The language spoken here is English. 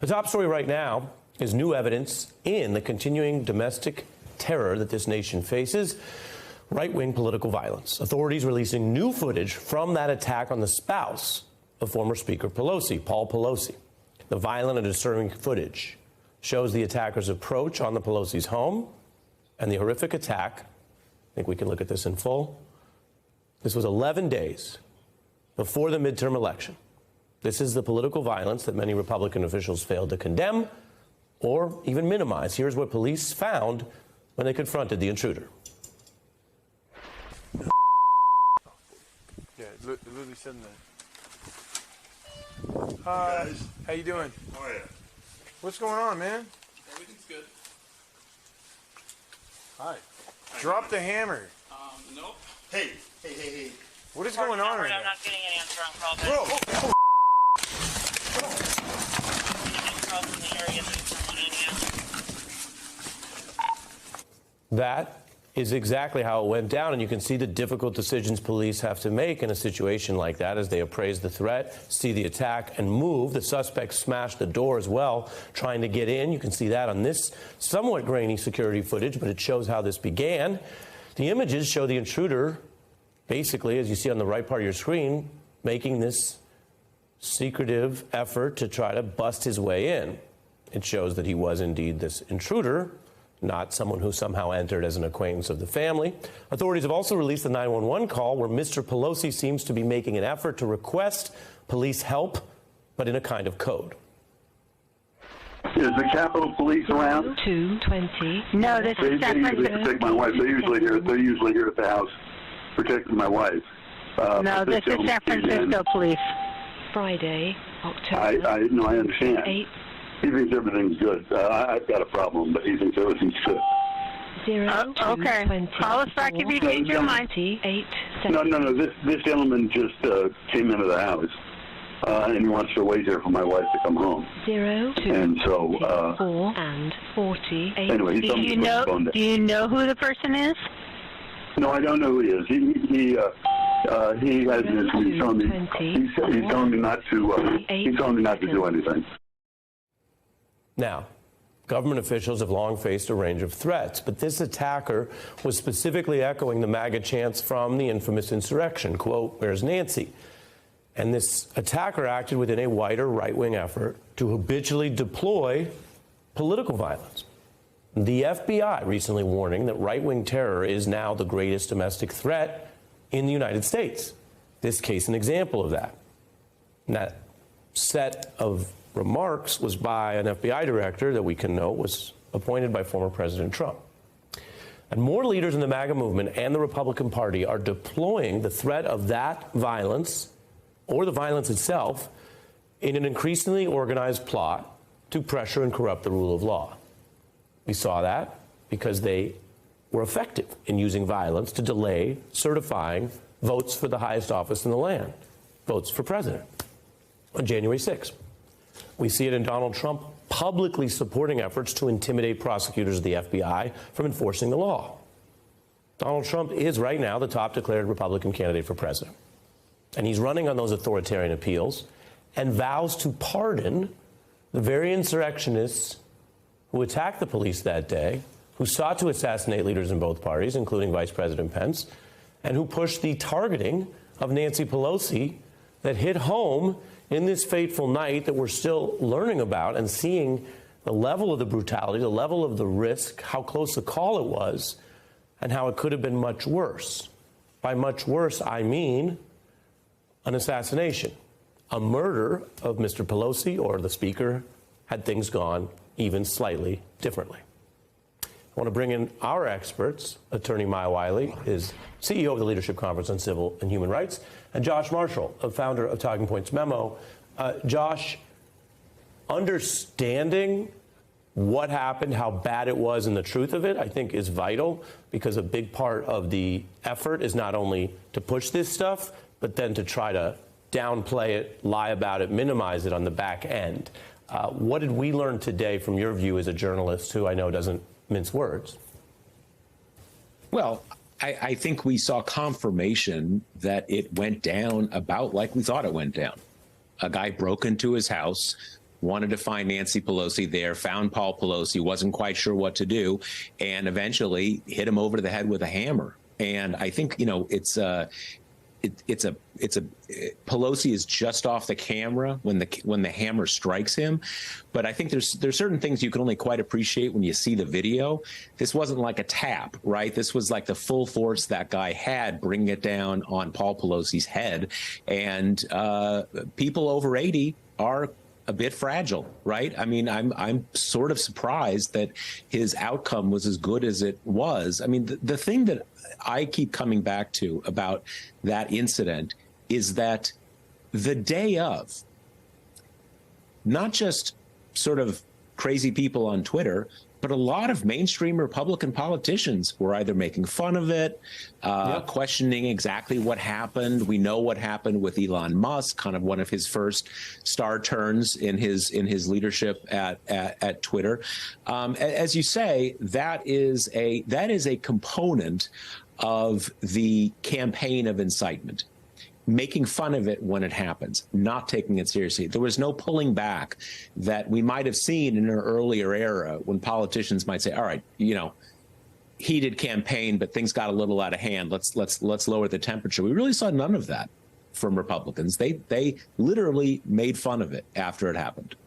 The top story right now is new evidence in the continuing domestic terror that this nation faces. Right-wing political violence. Authorities releasing new footage from that attack on the spouse of former Speaker Pelosi, Paul Pelosi. The violent and disturbing footage shows the attacker's approach on the Pelosi's home and the horrific attack. I think we can look at this in full. This was 11 days before the midterm election. This is the political violence that many Republican officials failed to condemn or even minimize. Here's what police found when they confronted the intruder. Yeah, Lily said that. Hi, how you doing? How are you? What's going on, man? Everything's good. Hi. Drop the hammer. Nope. Hey. What is going on right I'm now? not getting an answer on call. Bro! Calls in the area that That is exactly how it went down, and you can see the difficult decisions police have to make in a situation like that as they appraise the threat, see the attack, and move. The suspect smashed the door as well, trying to get in. You can see that on this somewhat grainy security footage, but it shows how this began. The images show the intruder, basically, as you see on the right part of your screen, making this secretive effort to try to bust his way in. It shows that he was indeed this intruder, not someone who somehow entered as an acquaintance of the family. Authorities have also released a 911 call where Mr. Pelosi seems to be making an effort to request police help, but in a kind of code. Is the Capitol Police around? 220. No, this They is San usually Francisco. protect my wife. They're usually here at the house protecting my wife. No, this is San Francisco Police. Friday, October. I understand. 8. He thinks everything's good. I've got a problem, but he thinks everything's good. 0 Okay. 20, Call us back if you change your mind. 8 No. This gentleman just came into the house, and he wants to wait here for my wife to come home. 0 2 And so, 4 and 48. anyway, he told me to put the phone down. Do you know who the person is? No, I don't know who he is. He has this. He's telling me not to do anything. Now, government officials have long faced a range of threats, but this attacker was specifically echoing the MAGA chants from the infamous insurrection, quote, "Where's Nancy?" And this attacker acted within a wider right-wing effort to habitually deploy political violence. The FBI recently warning that right-wing terror is now the greatest domestic threat in the United States. This case an example of that. And that set of remarks was by an FBI director that we can note was appointed by former President Trump. And more leaders in the MAGA movement and the Republican Party are deploying the threat of that violence or the violence itself in an increasingly organized plot to pressure and corrupt the rule of law. We saw that because they were effective in using violence to delay certifying votes for the highest office in the land, votes for president, on January 6th. We see it in Donald Trump publicly supporting efforts to intimidate prosecutors of the FBI from enforcing the law. Donald Trump is right now the top declared Republican candidate for president. And he's running on those authoritarian appeals and vows to pardon the very insurrectionists who attacked the police that day, who sought to assassinate leaders in both parties, including Vice President Pence, and who pushed the targeting of Nancy Pelosi that hit home in this fateful night that we're still learning about and seeing the level of the brutality, the level of the risk, how close a call it was, and how it could have been much worse. By much worse, I mean an assassination, a murder of Mr. Pelosi or the Speaker had things gone even slightly differently. I want to bring in our experts. Attorney Maya Wiley is CEO of the Leadership Conference on Civil and Human Rights, and Josh Marshall, a founder of Talking Points Memo. Josh, understanding what happened, how bad it was, and the truth of it, I think is vital, because a big part of the effort is not only to push this stuff, but then to try to downplay it, lie about it, minimize it on the back end. What did we learn today from your view as a journalist who I know doesn't mince words? Well, I think we saw confirmation that it went down about like we thought it went down. A guy broke into his house, wanted to find Nancy Pelosi there, found Paul Pelosi, wasn't quite sure what to do, and eventually hit him over the head with a hammer. And I think, Pelosi is just off the camera when the hammer strikes him, but I think there's certain things you can only quite appreciate when you see the video. This wasn't like a tap, right? This was like the full force that guy had bringing it down on Paul Pelosi's head, and people over 80 are a bit fragile, right? I mean, I'm sort of surprised that his outcome was as good as it was. I mean, the thing that I keep coming back to about that incident is that the day of, not just sort of crazy people on Twitter, but a lot of mainstream Republican politicians were either making fun of it, questioning exactly what happened. We know what happened with Elon Musk, kind of one of his first star turns in his leadership at Twitter. As you say, that is a component of the campaign of incitement. Making fun of it when it happens, not taking it seriously. There was no pulling back that we might have seen in an earlier era when politicians might say, all right, heated campaign, but things got a little out of hand. Let's lower the temperature. We really saw none of that from Republicans. They literally made fun of it after it happened.